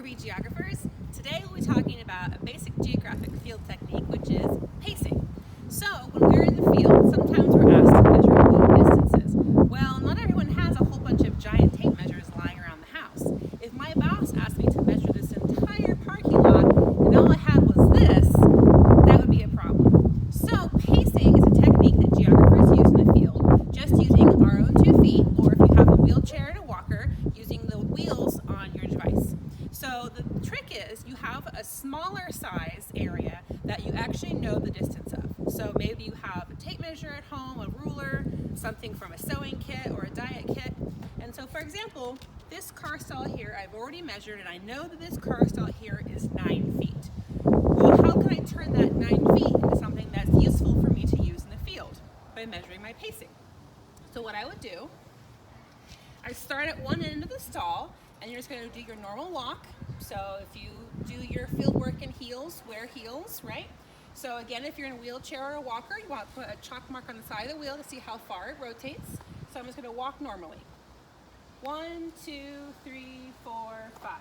3 geographers. Today we'll be talking about a basic geographic field technique, which is pacing. So when we're in the field, sometimes we're asked to measure long distances. Well, not everyone has a whole bunch of giant tape measures lying around the house. If my boss asked me to measure this entire parking lot and all I had was this, that would be a problem. So pacing is a technique that geographers use in the field, just using our own 2 feet, or if you have a wheelchair and a walker, using the wheels on your device. So the trick is you have a smaller size area that you actually know the distance of. So maybe you have a tape measure at home, a ruler, something from a sewing kit or a diet kit. And so for example, this car stall here I've already measured, and I know that this car stall here is 9 feet. Well, how can I turn that 9 feet into something that's useful for me to use in the field? By measuring my pacing. So what I would do, I start at one end of the stall, and you're just going to do your normal walk. So if you do your field work in heels, wear heels, right? So again, if you're in a wheelchair or a walker, you want to put a chalk mark on the side of the wheel to see how far it rotates. So I'm just going to walk normally. 1, 2, 3, 4, 5.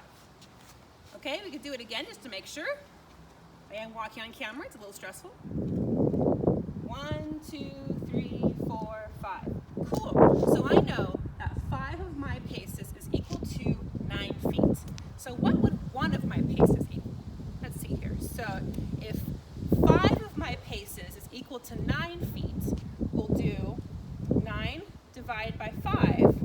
Okay, we could do it again just to make sure. I am walking on camera, it's a little stressful. 1, 2, 3, 4, 5. Cool. So I know that 5 of my paces is equal to 9 feet. So what would one of my paces equal? Let's see here. So if 5 of my paces is equal to 9 feet, we'll do 9 divided by 5,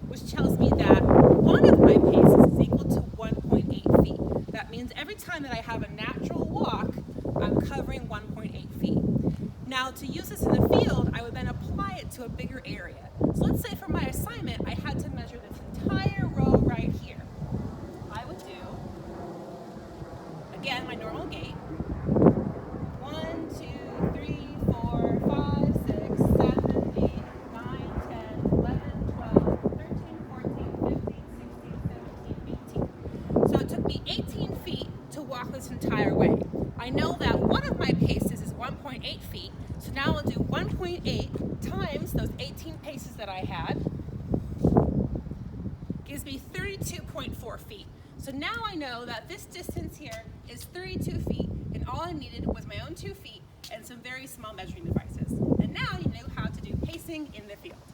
which tells me that one of my paces is equal to 1.8 feet. That means every time that I have a natural walk, I'm covering 1.8 feet. Now, to use this in the field, I would then apply it to a bigger area. So let's say for my assignment, I had to measure this entire row right here. I would do, again, my normal gait. 1, 2, 3, 4, 5, 6, 7, 8, 9, 10, 11, 12, 13, 14, 15, 16, 17, 18. So it took me 18 feet to walk this entire way. I know that one of my paces is 1.8 feet, so now I'll do 1.8 times those 18 paces that I had. Gives me 32.4 feet. So now I know that this distance here is 32 feet, and all I needed was my own 2 feet and some very small measuring devices. And now you know how to do pacing in the field.